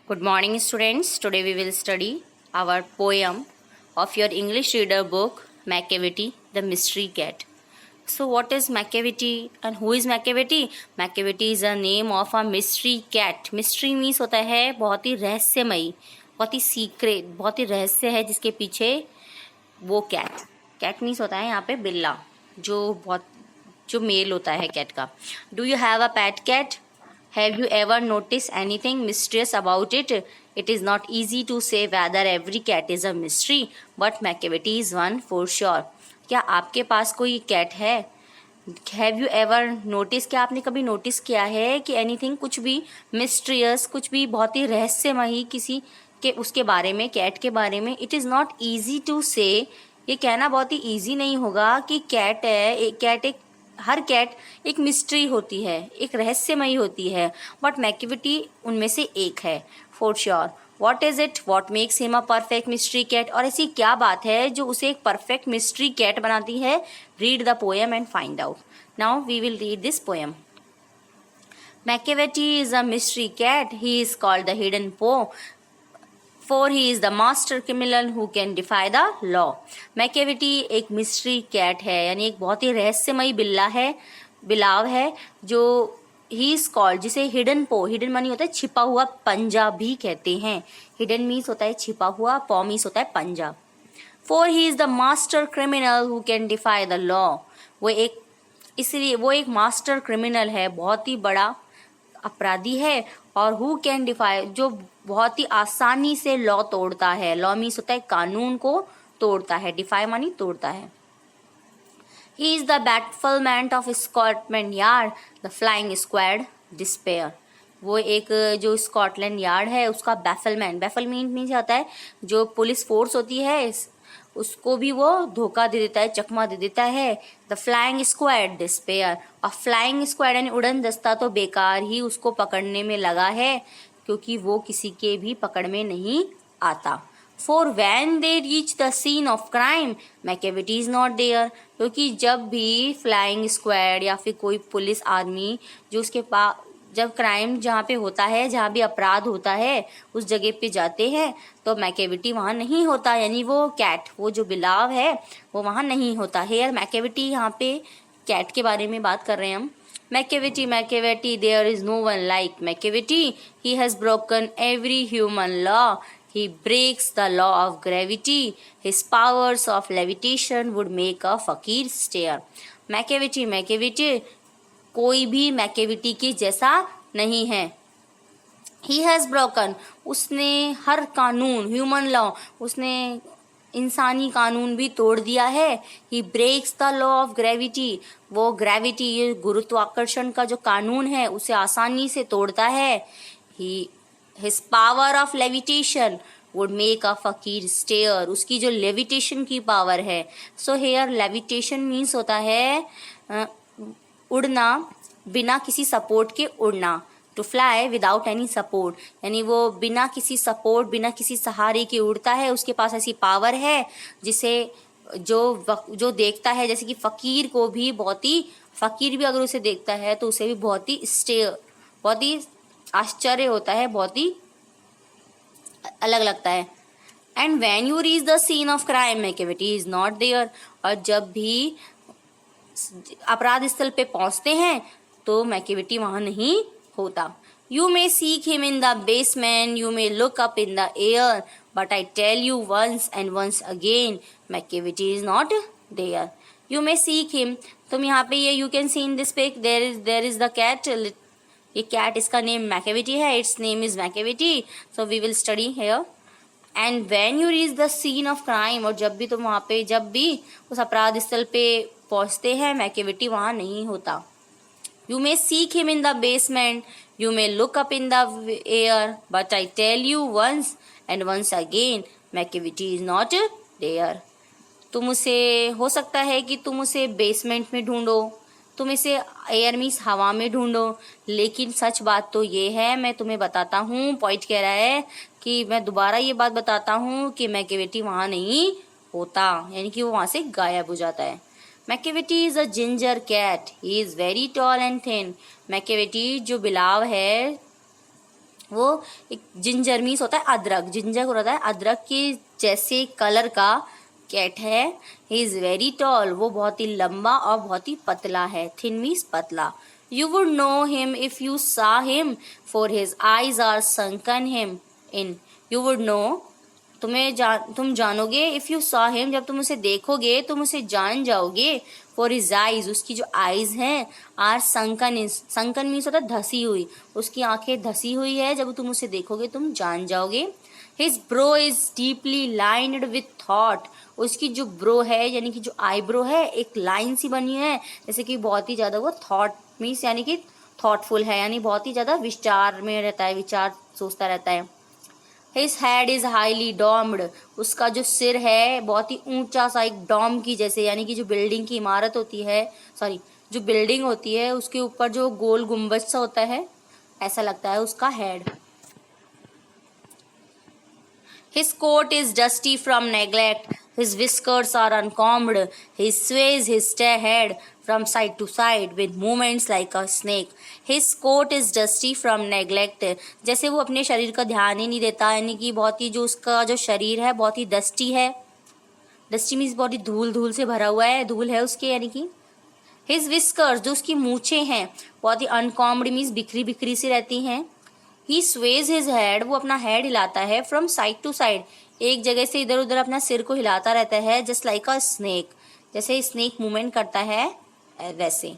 Good morning, students. Today we will study our poem of your English reader book, Macavity, the Mystery Cat. So, what is Macavity and who is Macavity? Macavity is a name of a mystery cat. Mystery means होता है बहुत ही रहस्यमयी, बहुत ही secret, बहुत ही रहस्य है जिसके पीछे वो कैट. कैट मीन्स होता है यहाँ पे बिल्ला, जो मेल होता है कैट का. Do you have a pet cat? Have you ever noticed anything mysterious about it? It is not easy to say whether every cat is a mystery, but Macavity is one for sure. क्या आपके पास कोई cat है? Have you ever noticed? क्या आपने कभी notice किया है कि anything कुछ भी mysterious, कुछ भी बहुत ही रहस्यमयी किसी के उसके बारे में, कैट के बारे में? It is not easy to say. ये कहना बहुत ही ईजी नहीं होगा कि कैट है, हर कैट एक मिस्ट्री होती है, एक रहस्यमयी होती है, बट मैकेविटी उनमें से एक है for sure. What is it? What makes him a perfect mystery cat? और ऐसी क्या बात है जो उसे एक परफेक्ट मिस्ट्री कैट बनाती है? Read the poem and find out. Now we will read this poem. Macavity is a mystery cat. He is called the hidden foe, for he is the master criminal who can defy the law. Macavity एक mystery cat है, यानी एक बहुत ही रहस्यमयी बिलाव है जो he is called, जिसे hidden पो, हिडन मनी होता है छिपा हुआ पंजा भी कहते हैं. हिडन मीन्स होता है छिपा हुआ, पो मीन्स होता है पंजा. For he is the master criminal who can DeFi the law. इसलिए वो एक मास्टर क्रिमिनल है, बहुत ही बड़ा अपराधी है, और हु कैन डिफाई, जो बहुत ही आसानी से लॉ तोड़ता है. लॉ मीन्स होता है कानून को तोड़ता है, डिफाई मानी तोड़ता है. He is the bafflement of Scotland Yard, the flying squad despair. वो एक जो स्कॉटलैंड यार्ड है उसका बैफलमेंट मीन्स होता है जो पुलिस फोर्स होती है उसको भी वो धोखा दे देता है, चकमा दे देता है. द फ्लाइंग स्क्वाड डिस्पेयर, और फ्लाइंग स्क्वाड यानी उड़न दस्ता तो बेकार ही उसको पकड़ने में लगा है, क्योंकि वो किसी के भी पकड़ में नहीं आता. For when they reach the scene of crime, Macavity is not there. क्योंकि जब भी फ्लाइंग स्क्वाड या फिर कोई पुलिस आदमी जो उसके पास, जब क्राइम जहाँ पे होता है, जहाँ भी अपराध होता है, उस जगह पे जाते हैं तो मैकेविटी वहाँ नहीं होता, यानी वो कैट, वो जो बिलाव है वो वहाँ नहीं होता. हेयर मैकेविटी, यहाँ पे कैट के बारे में बात कर रहे हैं हम. Macavity, there is no one like Macavity. He has broken every human law. He breaks the law of gravity. His powers of levitation would make a fakir stare. Macavity, कोई भी मैकेविटी के जैसा नहीं है. He has broken, उसने हर कानून, human law, उसने इंसानी कानून भी तोड़ दिया है. He breaks the law of gravity, वो ग्रेविटी, ये गुरुत्वाकर्षण का जो कानून है उसे आसानी से तोड़ता है. His power of levitation would make a fakir stare, उसकी जो लेविटेशन की पावर है. So here levitation means होता है उड़ना बिना किसी सपोर्ट के उड़ना. To fly without any support, यानी वो बिना किसी सपोर्ट, बिना किसी सहारे के उड़ता है. उसके पास ऐसी पावर है जिसे जो देखता है, जैसे कि फकीर को भी फकीर भी अगर उसे देखता है तो उसे भी बहुत ही आश्चर्य होता है, बहुत ही अलग लगता है. And when you reach the scene of crime, Macavity is not there. और जब भी अपराध स्थल पे पहुंचते हैं तो मैकेविटी वहां नहीं होता. You may seek him in the basement, you may look up in the air, but I tell you once and once again, Macavity is not there. You may seek him, तुम यहाँ पे ये you can see in this pick, there is the cat. ये cat, इसका name Macavity है, it's name is Macavity. So we will study hair. And when you reach the scene of crime, और जब भी तुम वहाँ पे, जब भी उस अपराध स्थल पे पहुंचते हैं, मैकेविटी वहां नहीं होता. You may seek him in the basement, you may look up in the air, but I tell you once and once again, Macavity is not there. तुम उसे, हो सकता है कि तुम उसे बेसमेंट में ढूंढो, तुम इसे एयर मीन्स हवा में ढूंढो, लेकिन सच बात तो ये है, मैं तुम्हें बताता हूँ, पॉइंट कह रहा है कि मैं दोबारा ये बात बताता हूँ कि मैकेविटी वहां नहीं होता, यानी कि वो वहां से गायब हो जाता है. Macavity is a ginger cat. He is very tall and thin. Macavity जो बिलाव है वो एक जिंजर मीन्स होता है अदरक, जिंजर होता है अदरक के जैसे कलर का कैट है। ही इज़ वेरी टॉल, वो बहुत ही लंबा और बहुत ही पतला है। थिन मीन्स पतला। You would know him if you सा him for his eyes are sunken him in. You would know, तुम जानोगे, इफ यू सॉ हिम, जब तुम उसे देखोगे तुम उसे जान जाओगे। फॉर हिज आईज, उसकी जो आईज हैं, आर संकन, संकन मीन्स होता है धसी हुई, उसकी आंखें धसी हुई है, जब तुम उसे देखोगे तुम जान जाओगे। His bro is deeply lined with thought, उसकी जो ब्रो है यानी कि जो आईब्रो है एक लाइन सी बनी है, जैसे कि बहुत ही ज्यादा वो थॉट मीन्स यानी कि थॉटफुल है, यानी बहुत ही ज्यादा विचार में रहता है, विचार सोचता रहता है। हिज हेड इज हाईली डॉम्ड, उसका जो सिर है बहुत ही ऊंचा सा, एक डॉम की जैसे, यानी कि जो बिल्डिंग की इमारत होती है, सॉरी जो बिल्डिंग होती है उसके ऊपर जो गोल गुम्बद सा होता है, ऐसा लगता है उसका head. His coat is dusty from neglect. His whiskers are uncombed. He sways his head from side to side with movements like a snake. His coat is dusty from neglect. जैसे वो अपने शरीर का ध्यान ही नहीं देता, यानी कि बहुत ही जो उसका जो शरीर है बहुत ही डस्टी है। डस्टी मीन्स बहुत ही धूल धूल से भरा हुआ है, धूल है उसके, यानी कि हिज विस्कर्स, जो उसकी मूछें हैं बहुत ही अनकॉम्ड मीन्स बिखरी बिखरी सी रहती हैं। ही स्वेज हिज हेड, वो अपना हेड हिलाता है फ्रॉम साइड टू साइड, एक जगह से इधर उधर अपना सिर को हिलाता रहता है, जस्ट लाइक अ स्नेक, जैसे स्नेक मूवमेंट करता है वैसे।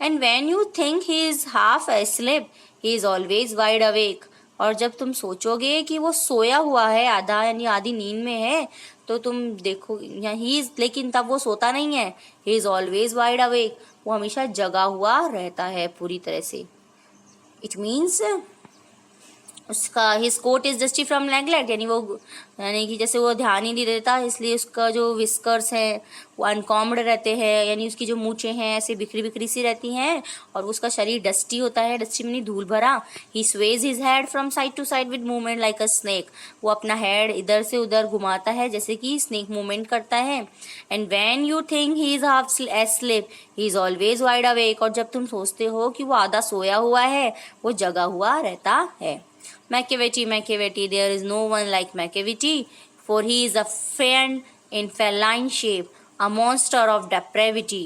And when you think he is half asleep he is always wide awake, और जब तुम सोचोगे कि वो सोया हुआ है आधा, यानी आधी नींद में है, तो तुम देखो ही इज, लेकिन तब वो सोता नहीं है। He is always wide awake, वो हमेशा जगा हुआ रहता है पूरी तरह से। इट मीन्स उसका his coat is dusty from neglect, यानी कि जैसे वो ध्यान ही नहीं देता, इसलिए उसका जो विस्कर्स है वो अनकॉम्ड रहते हैं, यानी उसकी जो मूछें हैं ऐसे बिखरी बिखरी सी रहती हैं, और उसका शरीर डस्टी होता है, डस्टी में धूल भरा। He sways his head from side to side with movement like a snake, वो अपना हेड इधर से उधर घुमाता है जैसे कि स्नेक मूवमेंट करता है। And when you think he is half asleep he is always wide awake, और जब तुम सोचते हो कि वो आधा सोया हुआ है वो जगा हुआ रहता है। Macavity, Macavity, there is no one like Macavity, for he is a fiend in feline shape, a monster of depravity.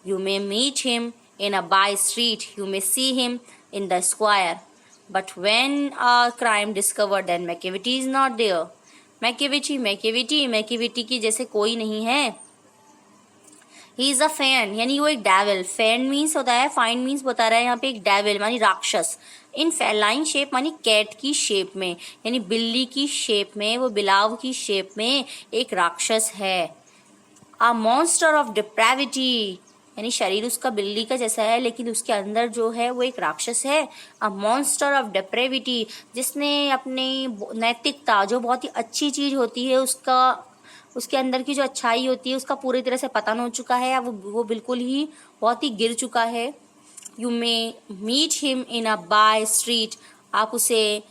You may meet him in a by street, you may see him in the square, but when a crime discovered, then Macavity is not there. Macavity, Macavity, Macavity की जैसे कोई नहीं है। He is a fan, यानी वो एक devil, fan means होता है, फाइन मीन्स बता रहा है यहाँ पे एक डेविल मानी राक्षस, इन फेलाइन शेप मानी कैट की शेप में, यानी बिल्ली की शेप में, वो बिलाव की शेप में एक राक्षस है। अ मॉन्स्टर ऑफ डिप्रेविटी, यानी शरीर उसका बिल्ली का जैसा है लेकिन उसके अंदर जो है वो एक राक्षस है। अ मॉन्स्टर ऑफ डिप्रेविटी, जिसने अपनी नैतिकता जो बहुत ही अच्छी चीज होती है उसके अंदर की जो अच्छाई होती है उसका पूरी तरह से पतन हो चुका है, वो बिल्कुल ही बहुत ही गिर चुका है। You may meet him in a bye street, आप उसे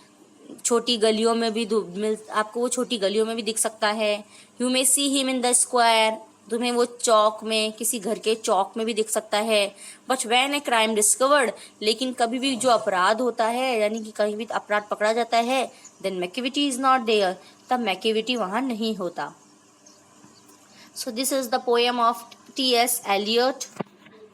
छोटी गलियों में भी आपको वो छोटी गलियों में भी दिख सकता है। You may see him in the square, तुम्हें वो चौक में, किसी घर के चौक में भी दिख सकता है। But when a crime discovered, लेकिन कभी भी जो अपराध होता है यानी कि कहीं भी अपराध पकड़ा जाता है, then Macavity is not there, तब मैकेविटी वहां नहीं होता। So this is the poem of T.S. Eliot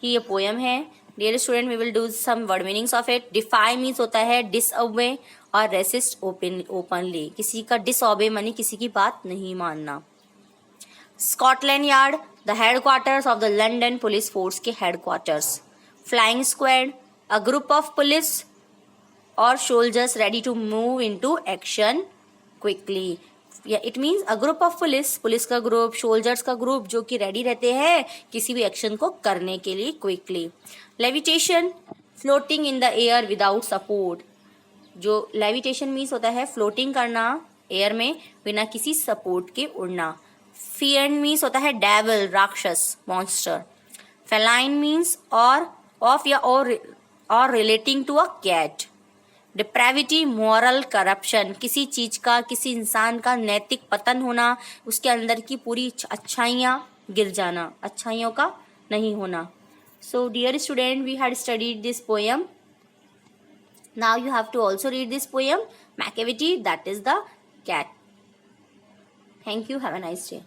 की ये पोएम है। Dear student, we will do some word meanings of it. DeFi means होता है डिसओबे और रेसिस्ट ओपनली, किसी का डिसओबे मानी किसी की बात नहीं मानना। Scotland Yard, the headquarters of the London police force के headquarters. Flying squad, a group of police और soldiers ready to move into action quickly, या it means a group of police का ग्रुप, सोल्जर्स का group जो कि ready रहते हैं किसी भी एक्शन को करने के लिए quickly. Levitation, floating in the air without support, जो लेविटेशन मीन्स होता है फ्लोटिंग करना एयर में बिना किसी सपोर्ट के उड़ना। फियर्ड मीन्स होता है डेविल, राक्षस, मॉन्स्टर। फेलाइन मीन्स और ऑफ या और relating to a cat. Depravity, moral corruption, किसी चीज का, किसी इंसान का नैतिक पतन होना, उसके अंदर की पूरी अच्छाइयाँ गिर जाना, अच्छाइयों का नहीं होना। So dear student, we had studied this poem Now you have to also read this poem, Macavity, that is the cat. Thank you. Have a nice day.